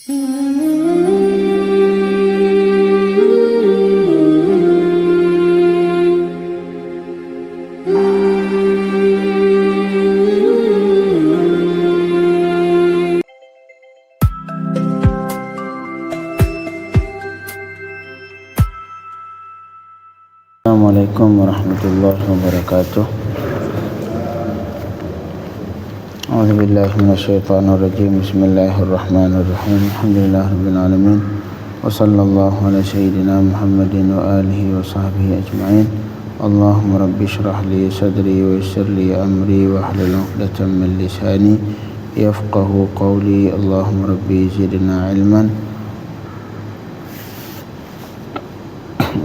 Assalamualaikum warahmatullahi wabarakatuh. A'udzubillahi minasyaitonirrajim. Bismillahirrahmanirrahim. Alhamdulillahirabbil alamin. Wa sallallahu ala sayyidina Muhammadin wa alihi wa sahbihi ajma'in. Allahumma rabbi shrah li sadri wa yassir li amri wa hlul 'uqdatam min lisani yafqahu qawli. Allahumma rabbi zidna ilman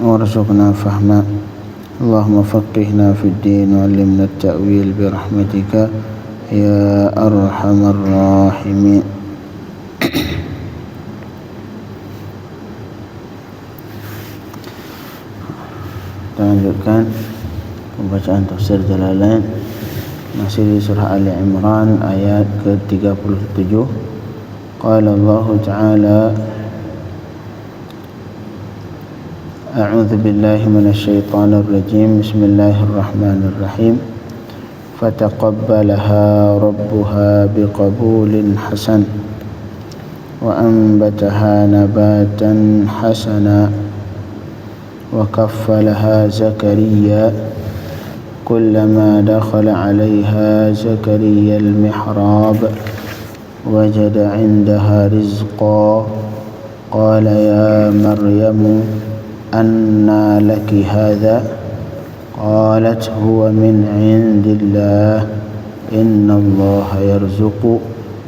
warzuqna fahma. Allahumma faqihna fid din wa 'allimna at-ta'wil bi rahmatika ya arhamar rahimin. Kita lanjutkan pembacaan tafsir Jalalain, masih di surah Ali Imran ayat ke-37. Qala Allah Ta'ala: A'udzu billahi minasyaitonir rajim. Bismillahirrahmanirrahim. Fataqabbalaha rabbuha biqabulin hasan wa anbataha nabatan hasana wa kaffalaha Zakariya kullama dakhala 'alayha Zakariya al-mihrab wajada 'indaha rizqan qala ya Maryamu anna laki hadha qalat huwa min 'indillah innallaha yarzuqu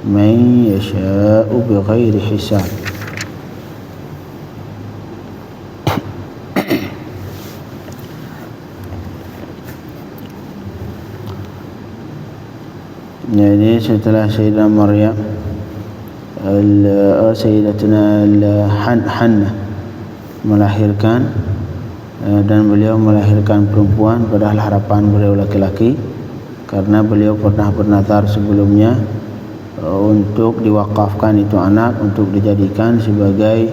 man yasha'u bighairi hisab. Jadi setelah Sayyidah Maryam Sayyidatuna Hannah melahirkan, dan beliau melahirkan perempuan, padahal harapan beliau laki-laki, karena beliau pernah bernazar sebelumnya untuk diwakafkan itu anak untuk dijadikan sebagai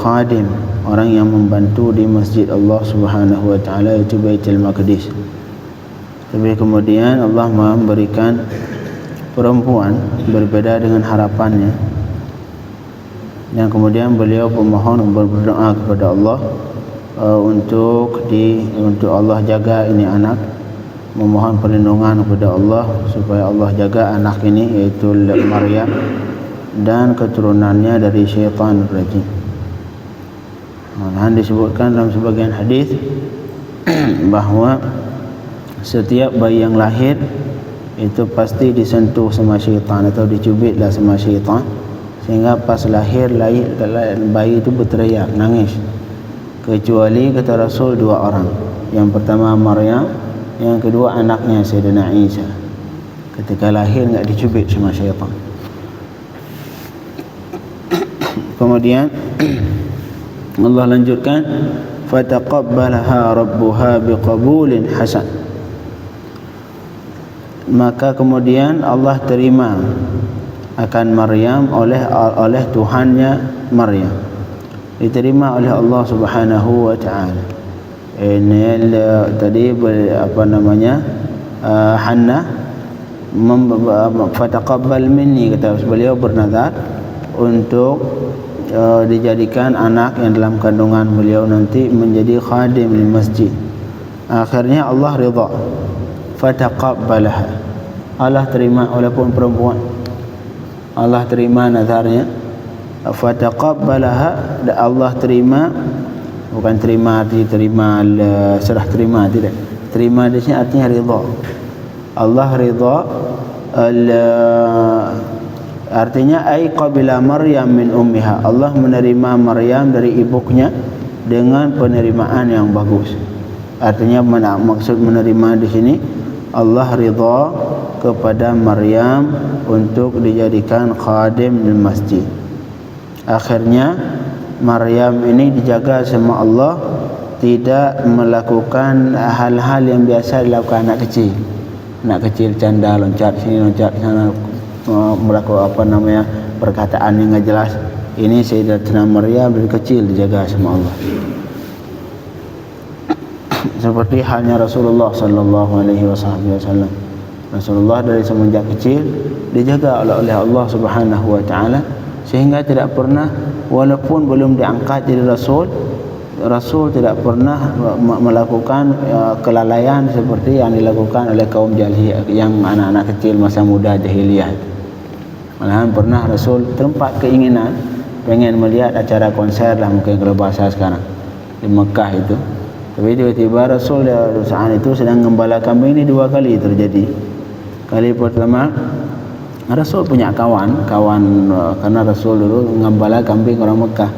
khadim, orang yang membantu di masjid Allah Subhanahu wa taala, yaitu Baitul Maqdis. Tapi kemudian Allah memberikan perempuan, berbeda dengan harapannya, yang kemudian beliau memohon, berdoa kepada Allah untuk Allah jaga ini anak, memohon perlindungan kepada Allah supaya Allah jaga anak ini, yaitu Maryam dan keturunannya dari syaitan rajim. Dan disebutkan dalam sebagian hadis bahwa setiap bayi yang lahir itu pasti disentuh sama syaitan atau dicubitlah sama syaitan, sehingga pas lahir bayi itu berteriak, nangis, kecuali kata Rasul dua orang. Yang pertama Maryam, yang kedua anaknya Sayyidina Isa. Ketika lahir enggak dicubit sama syaitan. Kemudian Allah lanjutkan, fataqabbalaha rabbuha biqabulin hasan. Maka kemudian Allah terima akan Maryam oleh Tuhannya Maryam, diterima oleh Allah Subhanahu wa taala. Ini tadi Hannah fataqabbal minni, kata beliau bernazar untuk dijadikan anak yang dalam kandungan beliau nanti menjadi khadim di masjid. Akhirnya Allah ridha, fataqabbalaha, Allah terima, walaupun perempuan Allah terima nazarnya. Fataqabbalaha, Allah terima, bukan terima arti terima serah terima, tidak. Terima di sini artinya ridha. Allah ridha, artinya ai qabila Maryam min ummiha, Allah menerima Maryam dari ibunya dengan penerimaan yang bagus. Artinya maksud menerima di sini, Allah ridha kepada Maryam untuk dijadikan khadim di masjid. Akhirnya Maryam ini dijaga sama Allah, tidak melakukan hal-hal yang biasa dilakukan anak kecil. Anak kecil canda, loncat sini loncat sana, melakukan perkataan yang enggak jelas. Ini Sayyidatina Maryam dari kecil dijaga sama Allah. Seperti halnya Rasulullah sallallahu alaihi wasallam. Rasulullah dari semenjak kecil dijaga oleh Allah Subhanahu wa taala sehingga tidak pernah, walaupun belum diangkat jadi rasul tidak pernah melakukan kelalaian seperti yang dilakukan oleh kaum jahiliyah, yang anak-anak kecil masa muda jahiliyah. Malahan pernah Rasul terempat keinginan pengen melihat acara konser lah, mungkin kalau bahasa sekarang, di Mekah itu. Tapi tiba-tiba Rasul saat itu sedang gembala kambing. Ini dua kali terjadi. Kali pertama Rasul punya kawan karena Rasul dulu gembala kambing orang Mekah.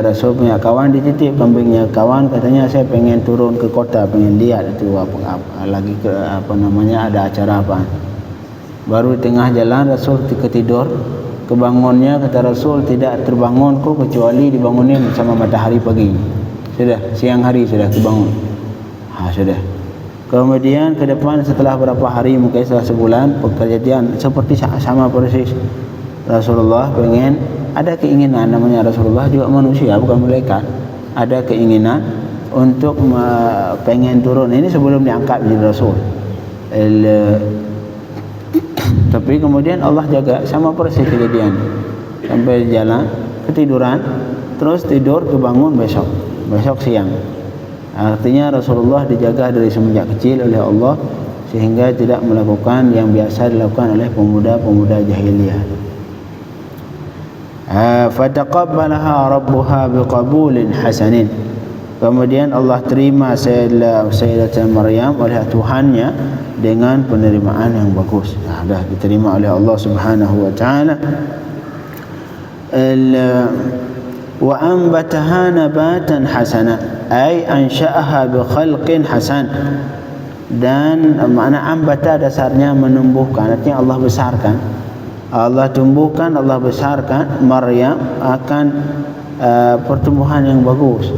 Rasul punya kawan, dititip kambingnya. Kawan katanya, saya pengen turun ke kota, pengen lihat itu apa lagi ke ada acara apa. Baru di tengah jalan Rasul ketidur. Kebangunnya, kata Rasul, tidak terbangunku kecuali dibangunin sama matahari pagi. Sudah siang hari sudah terbangun. Sudah. Kemudian ke depan setelah berapa hari, mungkin setelah sebulan, kejadian seperti sama persis. Rasulullah pengen, ada keinginan, namanya Rasulullah juga manusia bukan malaikat, ada keinginan untuk pengen turun. Ini sebelum diangkat menjadi Rasul. Tapi kemudian Allah jaga, sama persis kejadian. Sampai jalan ketiduran, terus tidur kebangun besok siang. Artinya Rasulullah dijaga dari semenjak kecil oleh Allah sehingga tidak melakukan yang biasa dilakukan oleh pemuda-pemuda jahiliyah. Fataqabbalaha rabbuha biqabulin hasanin. Kemudian Allah terima Sayyidatina Maryam oleh Tuhannya dengan penerimaan yang bagus. Dah diterima oleh Allah Subhanahu wa taala. Wa anbataha nabatan hasana, ay ansha'aha bi khalqin hasan. Dan makna ambata dasarnya menumbuhkan, artinya Allah besarkan. Allah tumbuhkan, Allah besarkan Maryam akan pertumbuhan yang bagus,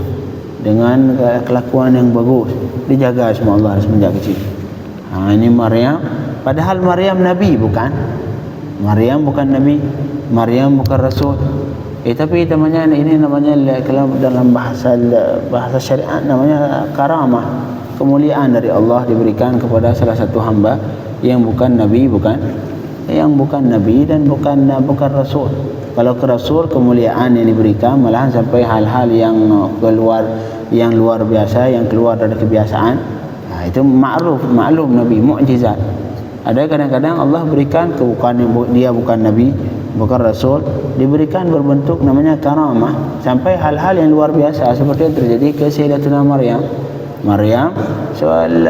dengan kelakuan yang bagus, dijaga sama Allah semenjak kecil. Ini Maryam, padahal Maryam Nabi bukan? Maryam bukan Nabi, Maryam bukan Rasul. Tapi ini namanya kalau dalam bahasa syariat namanya karamah, kemuliaan dari Allah diberikan kepada salah satu hamba yang bukan Nabi, yang bukan Nabi dan bukan Rasul. Kalau ke Rasul kemuliaan yang diberikan malahan sampai hal-hal yang luar biasa, yang keluar dari kebiasaan. Itu maklum Nabi, mukjizat. Ada kadang-kadang Allah berikan dia bukan Nabi, bukan Rasul, diberikan berbentuk namanya karamah, sampai hal-hal yang luar biasa seperti yang terjadi ke Sayyidatina Maryam. Soal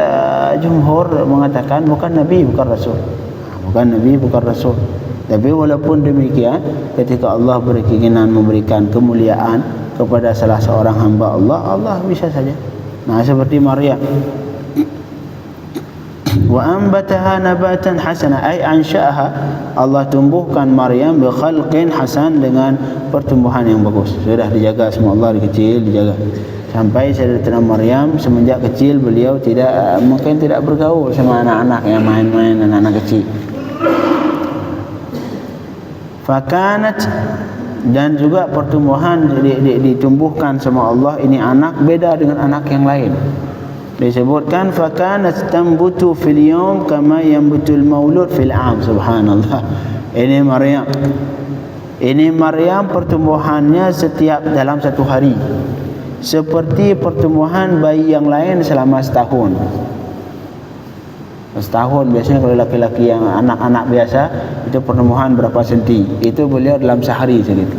jumhur mengatakan bukan Nabi, bukan Rasul. Bukan Nabi, bukan Rasul. Tapi walaupun demikian, ketika Allah berkeinginan memberikan kemuliaan kepada salah seorang hamba Allah bisa saja. Seperti Maryam. Wa anbataha nabatan hasana, ay ansha'aha, Allah tumbuhkan Maryam bi khalqin hasan, dengan pertumbuhan yang bagus. Sudah dijaga sama Allah dari kecil, dijaga. Sampai Sayyidatina Maryam semenjak kecil beliau mungkin tidak bergaul sama anak-anak yang main-main, anak-anak kecil. Fakanat, dan juga pertumbuhan ditumbuhkan sama Allah ini anak beda dengan anak yang lain. Disebutkan fakanat tambutu fil yawm kama yambutul maulud fil am. Subhanallah. Ini Maryam pertumbuhannya setiap dalam satu hari seperti pertumbuhan bayi yang lain selama setahun. Setahun biasanya kalau laki-laki yang anak-anak biasa itu pertumbuhan berapa senti, itu beliau dalam sehari segitu.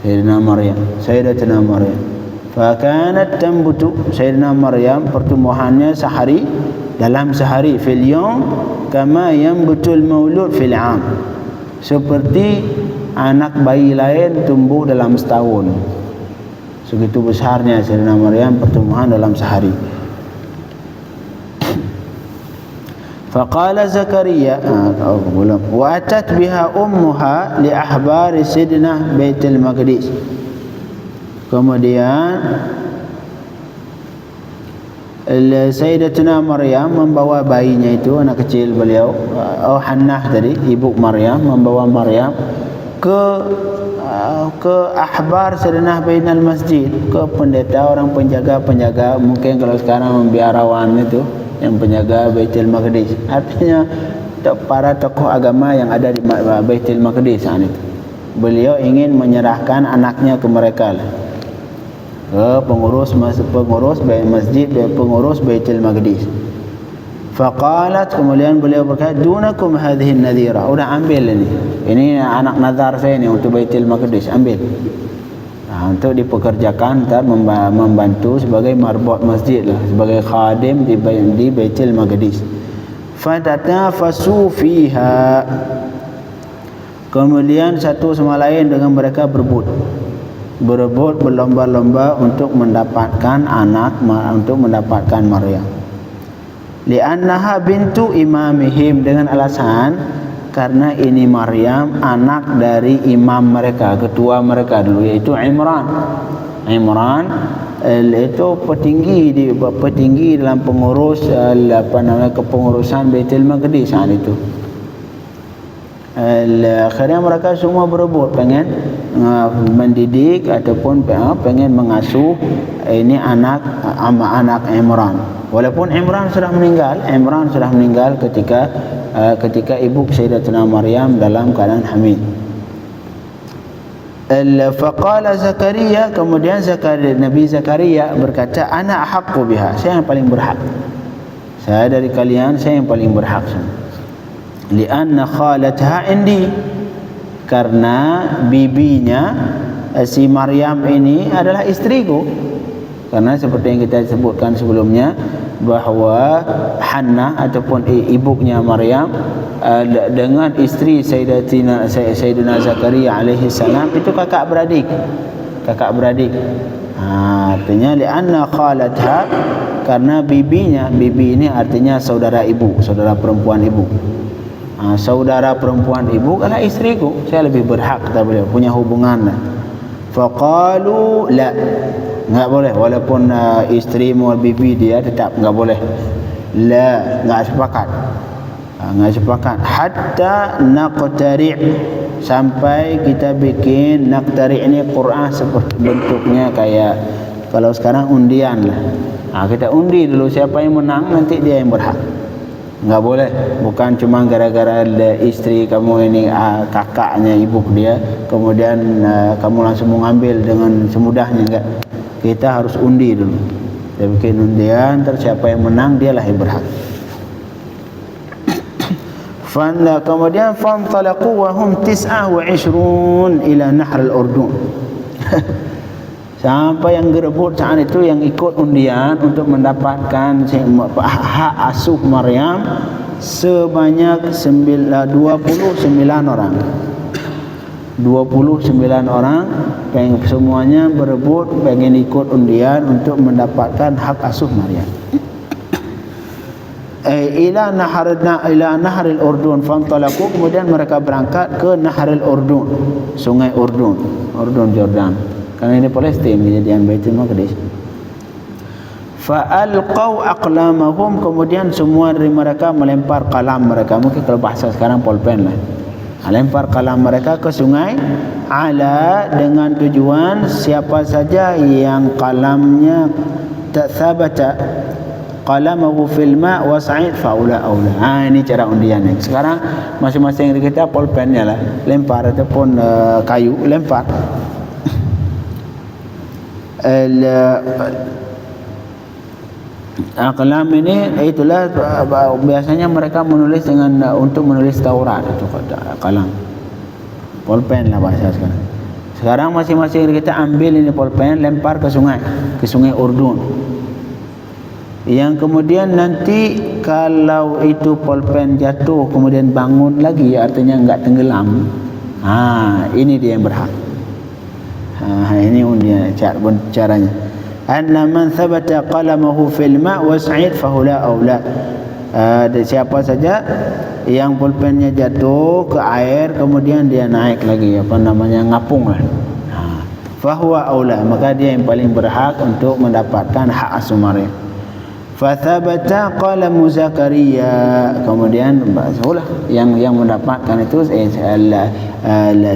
Sayyidatina Maryam fakanat tambutu, Sayyidatina Maryam pertumbuhannya dalam sehari fil yawm kama yambutul maulud fil am, seperti anak bayi lain tumbuh dalam setahun. Segitu besarnya Sayyidatina Maryam pertumbuhan dalam sehari. Faqala Zakaria wa atat biha ummuha li ahbari sidnah Baitul Maqdis. Kemudian Sayyidatuna Maryam membawa bayinya itu, anak kecil beliau, Hannah tadi, ibu Maryam, membawa Maryam ke ahbar sedenah bainal masjid, ke pendeta, orang penjaga, mungkin kalau sekarang biarawan itu yang penjaga Baitul Maqdis, artinya para tokoh agama yang ada di Baitul Maqdis saat itu. Beliau ingin menyerahkan anaknya ke mereka lah, pengurus masjid, pengurus Baitul Maqdis. Faqalat, kemudian beliau berkata, dunakum hadhihi nadhira, udah ambil ini anak nazar saya ini untuk Baitul Maqdis, ambil. Untuk dipekerjakan, ntar membantu sebagai marbot masjid lah, sebagai khadim di Baitul Maqdis. Fatanafasu fiha, kemudian satu sama lain dengan mereka berebut berlomba-lomba untuk mendapatkan anak, untuk mendapatkan Maryam. Li'annaha bintu imamihim, dengan alasan karena ini Maryam anak dari imam mereka, ketua mereka dulu, yaitu Imran. Itu petinggi dalam pengurus kepengurusan Baitul Maqdis saat itu. Akhirnya mereka semua berebut pengen mendidik ataupun pengen mengasuh ini anak Imran. Walaupun Imran sudah meninggal ketika ibu Sayyidatuna Maryam dalam keadaan hamil. Faqala Zakaria, kemudian Nabi Zakaria berkata, ana ahaqqu biha, saya yang paling berhak. Saya dari kalian, saya yang paling berhak. Lianna khalataha indi, karena bibinya si Maryam ini adalah istriku. Karena seperti yang kita sebutkan sebelumnya, bahawa Hannah ataupun ibunya Maryam dengan istri Sayyidina Zakaria alaihi salam itu kakak beradik. Artinya lianna khalatha, karena bibi ini artinya saudara ibu, saudara perempuan ibu. Saudara perempuan ibu adalah istriku, saya lebih berhak, kata beliau, punya hubungan. Faqalu la, enggak boleh, walaupun isteri mau bibi dia tetap enggak boleh. La, enggak sepakat. Hatta naqtari', sampai kita bikin, naqtari' ini Quran seperti bentuknya kayak kalau sekarang undian lah. Kita undi dulu, siapa yang menang nanti dia yang berhak. Enggak boleh, bukan cuma gara-gara istri kamu ini kakaknya ibu dia, kemudian kamu langsung mengambil dengan semudahnya, enggak. Kita harus undi dulu. Kita bikin undian, terus siapa yang menang dialah yang berhak. Kemudian fantalaqu wa hum 29 ila nahr al-Urdun. Sampai yang berebut saat itu, yang ikut undian untuk mendapatkan hak asuh Maryam sebanyak 29 orang. 29 orang semuanya berebut pengen ikut undian untuk mendapatkan hak asuh Maryam. Ila nahril Urdun fantalaqu, kemudian mereka berangkat ke nahril Urdun, sungai Urdun Jordan, karena ini Palestin, kejadian Baitul Maqdis. Fa'alqaw aqlamahum, kemudian semua dari mereka melempar kalam mereka, mungkin kalau bahasa sekarang pulpen lah, lempar kalam mereka ke sungai, ala, dengan tujuan siapa saja yang kalamnya tak sabata qalamahu fil ma' wa sa'id faula aula. Ini cara undian ni. Sekarang masing-masing dari kita pulpennya lah, lempar ataupun kayu lempar. Kalam ini itulah biasanya mereka menulis untuk menulis Taurat, itu kalam. Pulpen lah bahasa sekarang. Sekarang masing-masing dari kita ambil ini pulpen, lempar ke sungai Urdun. Yang kemudian nanti kalau itu pulpen jatuh kemudian bangun lagi, artinya enggak tenggelam. Ini dia yang berhak. Ini undian caranya. Anna man thabata qalamahu fil ma' wa sa'id fahuwa aula. Siapa saja yang pulpennya jatuh ke air kemudian dia naik lagi, ngapung lah. Fahuwa aula, maka dia yang paling berhak untuk mendapatkan hak asuh Maryam. Fathabata qalamu Zakaria. Kemudian seolah yang mendapatkan itu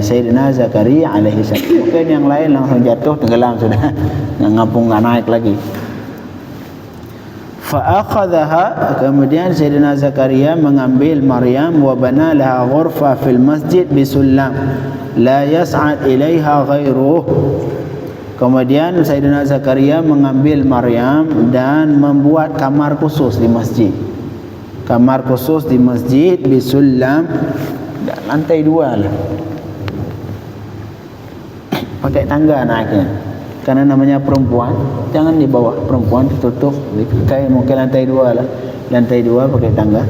Sayyidina Zakaria alaihi salam. Mungkin yang lain langsung jatuh tenggelam sudah, ngapung nggak naik lagi. Fa'akhadhaha, kemudian Sayyidina Zakaria mengambil Maryam wa bana laha ghurfa fil masjid bisullam la yas'ad ilaiha ghairuh. Kemudian Sayyidina Zakaria mengambil Maryam dan membuat kamar khusus di masjid. Kamar khusus di masjid bisullam, lantai 2 lah. Pakai tangga naiknya. Karena namanya perempuan, jangan di bawah, perempuan ditutup, kayak mungkin lantai 2 lah. Lantai 2 pakai tangga.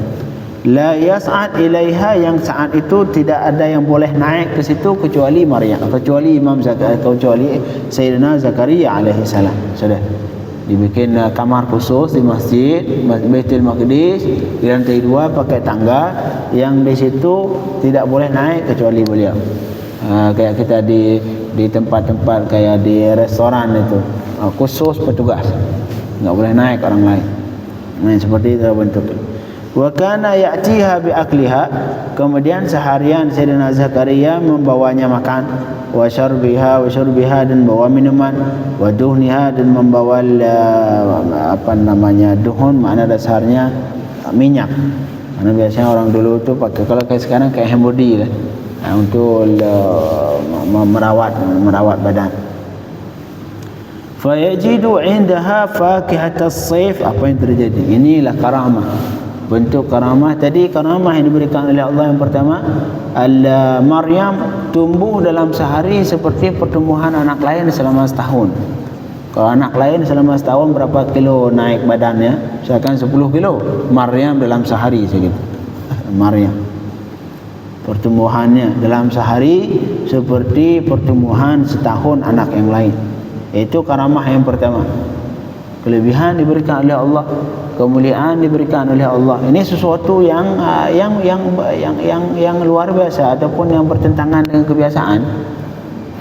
La yas'ad ilaiha, yang saat itu tidak ada yang boleh naik ke situ kecuali Maryam, kecuali kecuali Sayyidina Zakaria alaihi salam. Sudah dibikin kamar khusus di masjid Baitul Maqdis di lantai 2 pakai tangga, yang di situ tidak boleh naik kecuali beliau. Kayak kita di tempat-tempat kayak di restoran itu, khusus petugas, enggak boleh naik orang lain. Nah, seperti itu bentuk. Wa kana ya'tiha bi akliha, kemudian seharian Sayyidina Zakaria membawanya makan, wa syarbiha dan bawa minuman, wa duhniha dan membawa duhun, makna dasarnya minyak. Karena biasanya orang dulu itu pakai, kalau kayak sekarang kayak hand body lah, untuk merawat badan. Fa yajidu 'indaha fakihatas sayf. Apa yang terjadi? Inilah karamah. Bentuk karamah tadi, karamah yang diberikan oleh Allah yang pertama, Maryam tumbuh dalam sehari seperti pertumbuhan anak lain selama setahun. Kalau anak lain selama setahun berapa kilo naik badannya? Misalkan 10 kilo, Maryam dalam sehari segitu. Maryam pertumbuhannya dalam sehari seperti pertumbuhan setahun anak yang lain. Itu karamah yang pertama. Kelebihan diberikan oleh Allah, kemuliaan diberikan oleh Allah. Ini sesuatu yang luar biasa ataupun yang bertentangan dengan kebiasaan.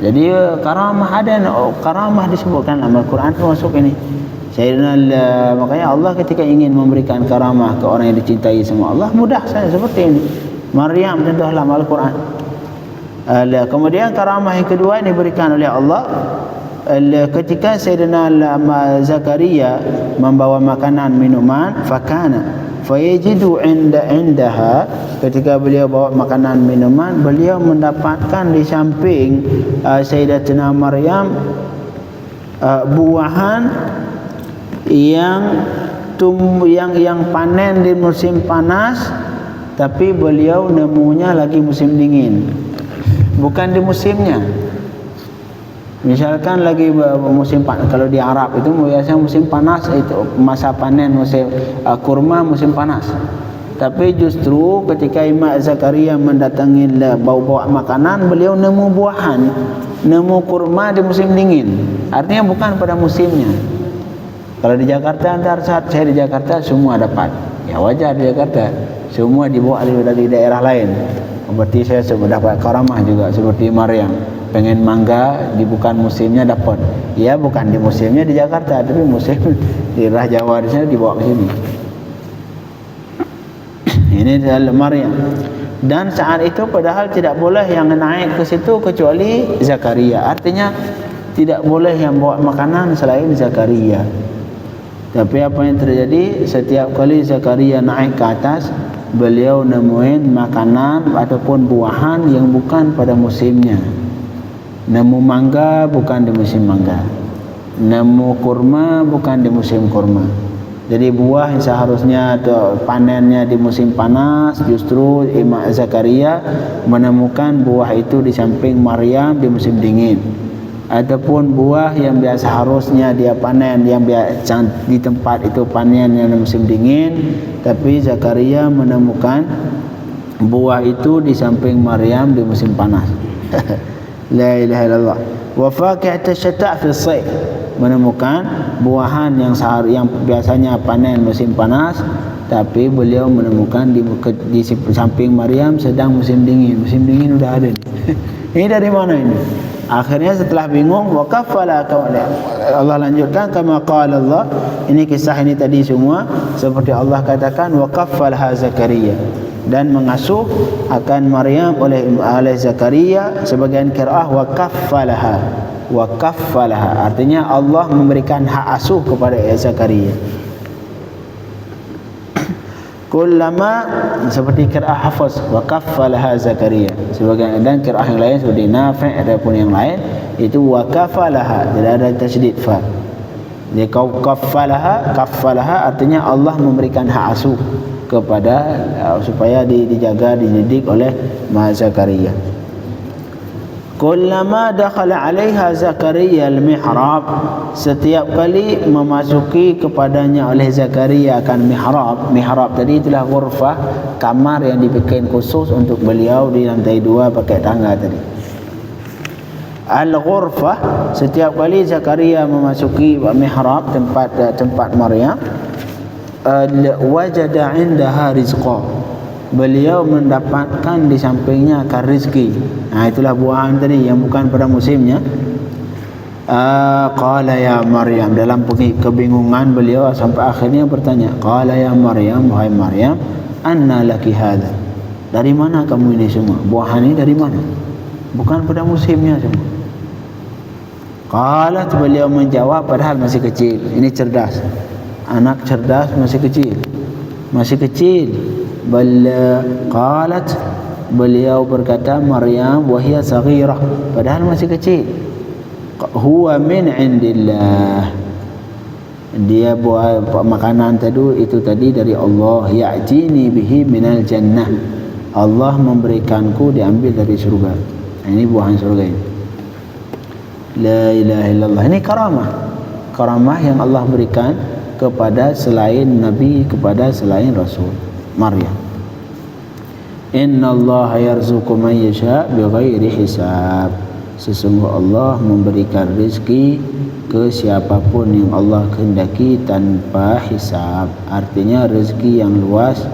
Jadi karamah ada, karamah disebutkan dalam Al-Quran termasuk ini. Makanya Allah ketika ingin memberikan karamah ke orang yang dicintai sama Allah, mudah saja seperti ini. Maryam contoh dalam Al-Quran. Kemudian karamah yang kedua yang diberikan oleh Allah ketika Sayyidina Zakaria membawa makanan minuman, fakana fayajidu indaha, ketika beliau bawa makanan minuman, beliau mendapatkan di samping Sayyidatina Maryam buahan yang panen di musim panas, tapi beliau nemunya lagi musim dingin, bukan di musimnya. Misalkan lagi musim panas, kalau di Arab itu biasanya musim panas, itu masa panen musim kurma musim panas. Tapi justru ketika Imam Zakaria mendatangi bawa makanan, beliau nemu buahan, nemu kurma di musim dingin. Artinya bukan pada musimnya. Kalau di Jakarta, antar saat saya di Jakarta semua dapat, ya wajar di Jakarta, semua dibawa dari daerah lain. Berarti saya sudah dapat karamah juga seperti Maryam. Pengen mangga di bukan musimnya dapat. Ya bukan di musimnya di Jakarta, tapi musim di daerah Jawa di sana dibawa ke sini. Ini adalah Maryam. Dan saat itu padahal tidak boleh yang naik ke situ kecuali Zakaria. Artinya tidak boleh yang bawa makanan selain Zakaria. Tapi apa yang terjadi, setiap kali Zakaria naik ke atas, beliau nemuin makanan ataupun buahan yang bukan pada musimnya. Nemu mangga bukan di musim mangga, nemu kurma bukan di musim kurma. Jadi buah yang seharusnya panennya di musim panas, justru Imam Zakaria menemukan buah itu di samping Maryam di musim dingin. Ataupun buah yang biasa harusnya dia panen, yang biasa di tempat itu panen yang di musim dingin, tapi Zakaria menemukan buah itu di samping Maryam di musim panas. La ilaha illallah. Wa faqihat asyta' fi as-sayf, menemukan buahan yang biasanya panen musim panas, tapi beliau menemukan di samping Maryam sedang musim dingin. Musim dingin udah ada nih. Ini dari mana ini? Akhirnya setelah bingung, wa kaffala, Allah lanjutkan kama qala Allah. Ini kisah ini tadi semua seperti Allah katakan wa kaffalaha Zakaria, dan mengasuh akan Maryam oleh Zakaria. Sebagian qiraah wa kaffalaha, wa kaffalaha artinya Allah memberikan hak asuh kepada Zakaria. Kullama seperti qiraah Hafs wa kaffalaha Zakaria. Sebagian dan qiraah yang lain seperti Nafi' ataupun yang lain itu wa kaffalaha, tidak ada tasydid fa. Jadi kaffalaha artinya Allah memberikan hak asuh kepada supaya dijaga, dididik oleh Zakaria. Kullama dakhala 'alaiha Zakaria al-mihrab, setiap kali memasuki kepadanya oleh Zakaria akan mihrab tadi itulah ghurfah, kamar yang dibikin khusus untuk beliau di lantai 2 pakai tangga tadi. Al-ghurfah, setiap kali Zakaria memasuki mihrab, tempat Maryam, wajada 'indaha rizqa, beliau mendapatkan di sampingnya akan rizki. Itulah buahan tadi yang bukan pada musimnya. Qala ya Maryam, dalam kebingungan beliau sampai akhirnya bertanya, qala ya Maryam, wahai Maryam, anna laki hadha, dari mana kamu ini semua? Buahan ini dari mana? Bukan pada musimnya semua. Qalat, beliau menjawab padahal masih kecil. Ini cerdas, anak cerdas masih kecil. Qalat, beliau berkata Maryam wahia saghirah, padahal masih kecil, huwa min indillah, dia buat makanan itu tadi dari Allah, ya'tini bihi minal jannah, Allah memberikanku diambil dari surga. Ini buahan surga ini. La ilaha illallah. Ini karamah yang Allah berikan kepada selain Nabi, kepada selain Rasul. Maryam, Inna Allah yarzuqu man yasha bighairi hisab, sesungguh Allah memberikan rezeki ke siapapun yang Allah kehendaki tanpa hisab. Artinya rezeki yang luas.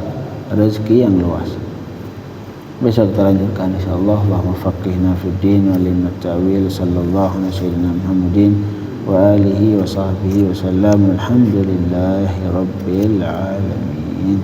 Besok kita lanjutkan insyaallah. Allahumma faqihna fid din wa alimna ta'wil. Sallallahu alaihi wasallam Muhammadin wa alihi wa sahbihi wa sallam. Alhamdulillahi rabbil alamin.